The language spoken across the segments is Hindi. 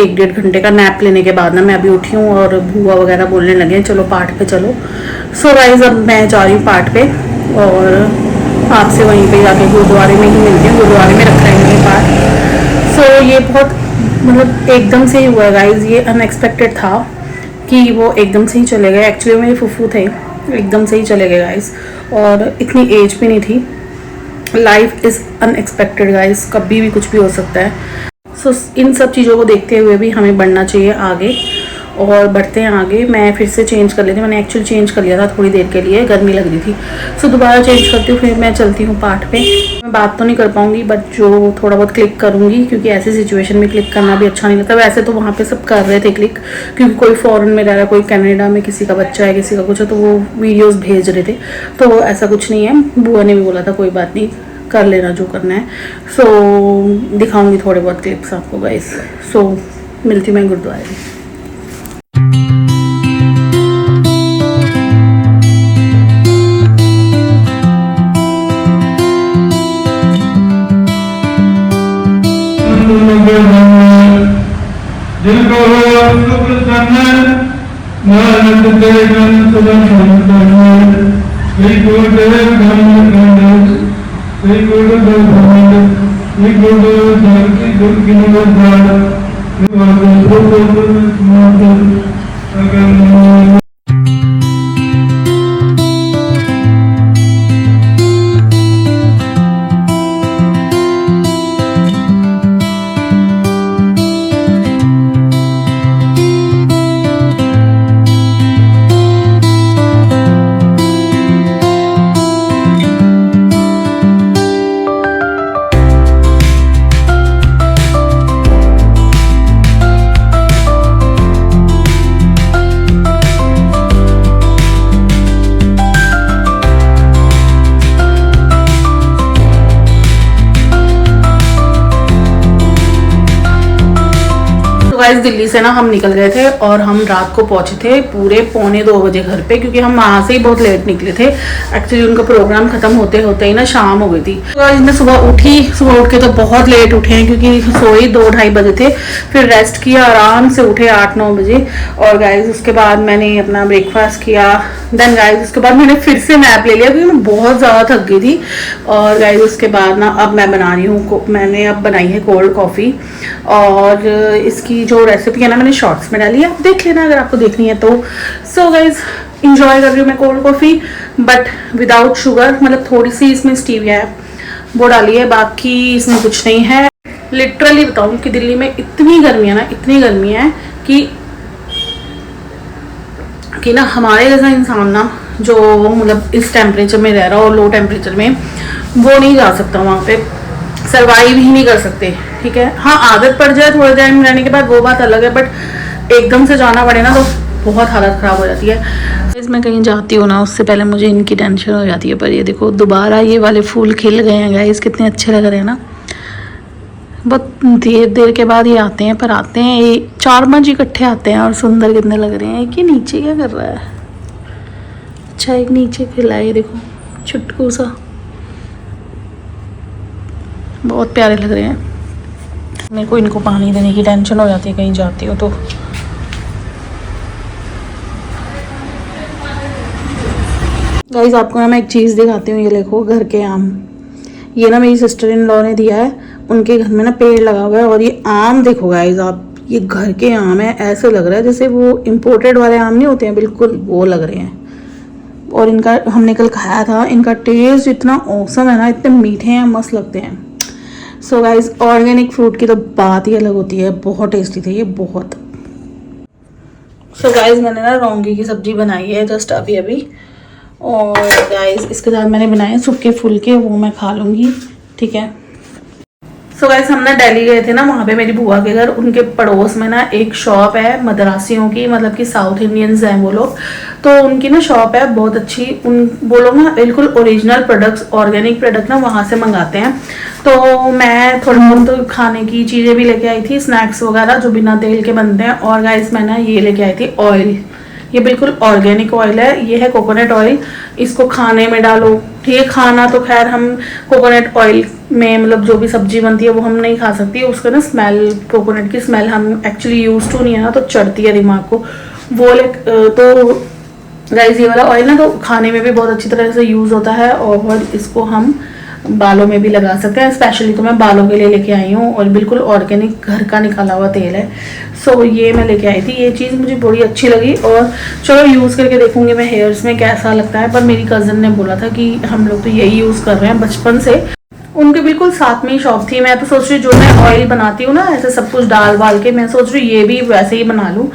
1 डेढ़ घंटे का नैप लेने के बाद ना मैं अभी उठी हूँ और बुआ वगैरह बोलने लगे हैं चलो पाठ पे चलो। सो गाइस अब मैं जा रही हूँ पाठ पे और आपसे वहीं पे जाके गुरुद्वारे में ही मिलती हूँ। गुरुद्वारे में रखा है मेरे पाठ। सो ये बहुत मतलब एकदम से ही हुआ है गाइस, ये अनएक्सपेक्टेड था कि वो एकदम से ही चले गए। एक्चुअली मेरे फूफू थे, एकदम से ही चले गए गाइस, और इतनी एज भी नहीं थी। लाइफ इज़ अनएक्सपेक्टेड गाइस, कभी भी कुछ भी हो सकता है। सो इन सब चीज़ों को देखते हुए भी हमें बढ़ना चाहिए आगे, और बढ़ते हैं आगे। मैं फिर से चेंज कर लेती हूँ, मैंने एक्चुअली चेंज कर लिया था थोड़ी देर के लिए, गर्मी लग रही थी। सो दोबारा चेंज करती हूँ, फिर मैं चलती हूँ पाठ पे। मैं बात तो नहीं कर पाऊँगी बट जो थोड़ा बहुत क्लिक करूँगी, क्योंकि ऐसी सिचुएशन में क्लिक करना भी अच्छा नहीं लगता। वैसे तो वहाँ पे सब कर रहे थे क्लिक, क्योंकि कोई फॉरेन में रह रहा है, कोई कनाडा में किसी का बच्चा है, किसी का कुछ है, तो वो वीडियोज़ भेज रहे थे। तो ऐसा कुछ नहीं है, बुआ ने भी बोला था कोई बात नहीं, कर लेना जो करना है। सो दिखाऊंगी थोड़े बहुत क्लिप्स आपको गाइस। सो मिलती हूँ मैं गुरुद्वारे में। गाइस दिल्ली से ना हम निकल गए थे और हम रात को पहुंचे थे पूरे 1:45 बजे घर पे, क्योंकि हम वहाँ से ही बहुत लेट निकले थे। एक्चुअली उनका प्रोग्राम खत्म होते होते ही ना शाम हो गई थी। तो गाइस मैं सुबह उठ के तो बहुत लेट उठे हैं, क्योंकि सोई 2-2:30 बजे थे, फिर रेस्ट किया, आराम से उठे 8-9 बजे। और गाइस उसके बाद मैंने अपना ब्रेकफास्ट किया। देन गाइस उसके बाद मैंने फिर से नैप ले लिया, क्योंकि मैं बहुत ज़्यादा थक गई थी। और गाइस उसके बाद ना अब मैं बना रही हूँ, मैंने अब बनाई है कोल्ड कॉफ़ी, और इसकी जो रेसिपी है ना मैंने शॉर्ट्स में डाली है, आप देख लेना अगर आपको देखनी है तो। सो गाइज इंजॉय कर रही हूँ मैं cold coffee, but without sugar, मतलब थोड़ी सी इसमें स्टीविया है वो डाली है, बाकी इसमें कुछ नहीं है। लिटरली बताऊँ कि दिल्ली में इतनी गर्मी है ना, इतनी गर्मी है कि ना हमारे जैसा इंसान ना जो मतलब इस टेम्परेचर में रह रहा हो, लो टेम्परेचर में, वो नहीं जा सकता वहाँ पे, सर्वाइव ही नहीं कर सकते। ठीक है, हाँ आदत पड़ जाए थोड़े टाइम रहने के बाद वो बात अलग है, बट एकदम से जाना पड़े ना तो बहुत हालत ख़राब हो जाती है। इसमें कहीं जाती हूँ ना उससे पहले मुझे इनकी टेंशन हो जाती है। पर ये देखो दोबारा ये वाले फूल खिल गए हैं गाइस, कितने अच्छे लग रहे हैं ना। बहुत देर के बाद ये आते हैं, पर आते हैं ये 4-5 इकट्ठे आते हैं, और सुंदर कितने लग रहे हैं। कि नीचे क्या कर रहा है, अच्छा एक नीचे खिला है, ये देखो छुटकू सा, बहुत प्यारे लग रहे हैं। मेरे को इनको पानी देने की टेंशन हो जाती है कहीं जाती हो तो। गाइस आपको ना मैं एक चीज़ दिखाती हूँ, ये देखो घर के आम। ये ना मेरी सिस्टर इन लॉ ने दिया है, उनके घर में ना पेड़ लगा हुआ है, और ये आम देखो गाइस आप, ये घर के आम है। ऐसे लग रहा है जैसे वो इम्पोर्टेड वाले आम नहीं होते हैं, बिल्कुल वो लग रहे हैं। और इनका हमने कल खाया था, इनका टेस्ट इतना औसम है ना, इतने मीठे हैं, मस्त लगते हैं। सो गाइस ऑर्गेनिक फ्रूट की तो बात ही अलग होती है, बहुत टेस्टी थे ये, बहुत। सो गाइस मैंने ना लौंगी की सब्जी बनाई है जस्ट अभी। और गाइस इसके साथ मैंने बनाए सूखे फुलके, वो मैं खा लूँगी। ठीक है। सो गाइस हम ना दिल्ली गए थे ना, वहाँ पे मेरी बुआ के घर, उनके पड़ोस में ना एक शॉप है मद्रासियों की, मतलब कि साउथ इंडियंस हैं वो लोग। तो उनकी ना शॉप है बहुत अच्छी, वो लोग ना बिल्कुल ओरिजिनल प्रोडक्ट्स, ऑर्गेनिक प्रोडक्ट ना वहाँ से मंगाते हैं। तो मैं थोड़ी बहुत खाने की चीज़ें भी लेके आई थी, स्नैक्स वगैरह जो बिना तेल के बनते हैं। और गाइस मैं ना ये लेके आई थी ऑयल, ये बिल्कुल ऑर्गेनिक ऑयल है, ये है कोकोनट ऑयल। इसको खाने में डालो, ठीक है। खाना तो खैर हम कोकोनट ऑयल में मतलब जो भी सब्जी बनती है वो हम नहीं खा सकती, उसका ना स्मेल, कोकोनट की स्मेल हम एक्चुअली यूज टू नहीं है ना, तो चढ़ती है दिमाग को वो। तो गाइस ये वाला ऑयल ना तो खाने में भी बहुत अच्छी तरह से यूज़ होता है, और इसको हम बालों में भी लगा सकते हैं। स्पेशली तो मैं बालों के लिए लेके आई हूँ, और बिल्कुल ऑर्गेनिक घर का निकाला हुआ तेल है। सो ये मैं लेके आई थी, ये चीज़ मुझे बड़ी अच्छी लगी, और चलो यूज़ करके देखूंगी मैं हेयर्स में कैसा लगता है। पर मेरी कज़न ने बोला था कि हम लोग तो यही यूज़ कर रहे हैं बचपन से, उनके बिल्कुल साथ में ही शॉप थी। मैं तो सोच रही जो मैं ऑयल बनाती हूँ ना ऐसे सब कुछ डाल वाल के, मैं सोच रही ये भी वैसे ही बना लूँ।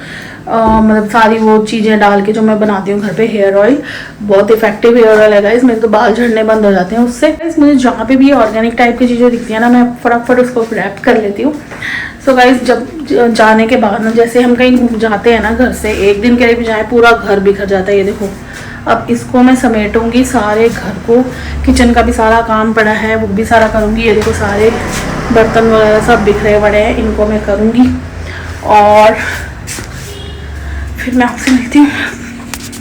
मतलब सारी वो चीज़ें डाल के जो मैं बनाती हूँ घर पे हेयर ऑयल, बहुत इफेक्टिव हेयर ऑयल है गाइस। मेरे तो बाल झड़ने बंद हो जाते हैं उससे। गाइस मुझे जहाँ पे भी ऑर्गेनिक टाइप की चीज़ें दिखती है ना, मैं फटाफट उसको रैप कर लेती हूँ। सो गाइस जब जाने के बाद ना, जैसे हम कहीं जाते हैं ना घर से, एक दिन के लिए भी जाए पूरा घर बिखर जाता है। ये देखो, अब इसको मैं समेटूंगी सारे घर को, किचन का भी सारा काम पड़ा है वो भी सारा करूँगी। ये देखो सारे बर्तन वगैरह सब बिखरे पड़े हैं, इनको मैं करूँगी और फिर मैं आपसे मिलती हूँ।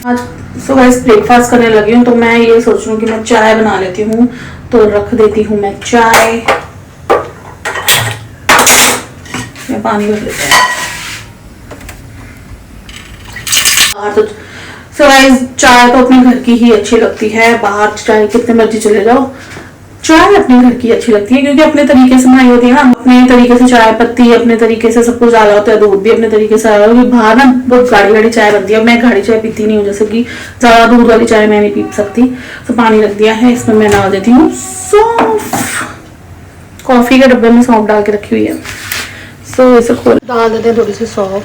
आज सुबह ब्रेकफास्ट करने लगी हूँ, तो मैं ये सोच रही हूँ कि मैं चाय बना लेती हूँ, तो रख देती हूँ मैं चाय। मैं पानी रख लेती हूँ बाहर। तो चाय तो अपने घर की ही अच्छी लगती है, बाहर चाय कितने मर्जी चले जाओ, चाय अपने घर की अच्छी लगती है, क्योंकि अपने तरीके से बनाई होती है ना, अपने तरीके से चाय पत्ती अपने तरीके से सब कुछ डाला होता है, दूध भी अपने तरीके से डाला होता है। बाहर ना बहुत गाढ़ी गाढ़ी चाय बनती है, मैं गाढ़ी चाय पीती नहीं हूँ, जैसे कि ज्यादा दूध वाली चाय मैं नहीं पी सकती। तो पानी रख दिया है, इसमें मैं डाल देती हूँ सौंफ, कॉफी के डब्बे में सौंफ डाल के रखी हुई है। सो इसे खोल डाल देते हैं थोड़ी सी सौंफ,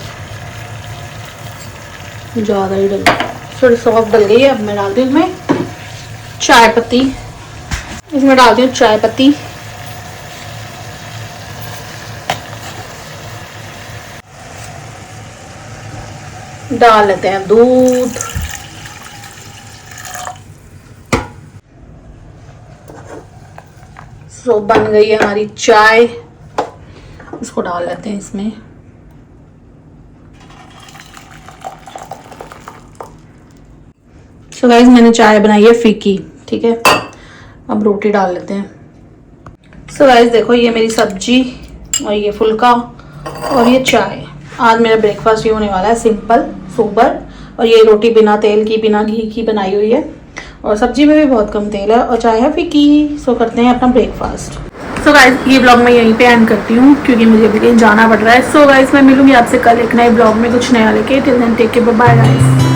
ज्यादा ही डल, थोड़ी सौंफ डल गई है। अब मैं डालती हूँ इसमें चाय पत्ती, इसमें डालती हूँ चाय पत्ती, डाल लेते हैं दूध, सो बन गई है हमारी चाय। इसको डाल लेते हैं इसमें। सो गाइस मैंने चाय बनाई है फीकी, ठीक है। अब रोटी डाल लेते हैं। सो गाइस देखो, ये मेरी सब्जी और ये फुल्का और ये चाय। आज मेरा ब्रेकफास्ट ये होने वाला है, सिंपल सोबर। और ये रोटी बिना तेल की बिना घी की बनाई हुई है, और सब्जी में भी बहुत कम तेल है, और चाय है फीकी। सो करते हैं अपना ब्रेकफास्ट। सो गाइस ये ब्लॉग मैं यहीं पे एंड करती हूँ, क्योंकि मुझे अभी कहीं जाना पड़ रहा है। सो गाइस मैं मिलूंगी आपसे कल एक नए ब्लॉग में कुछ नया लेके। Till then take care, bye guys.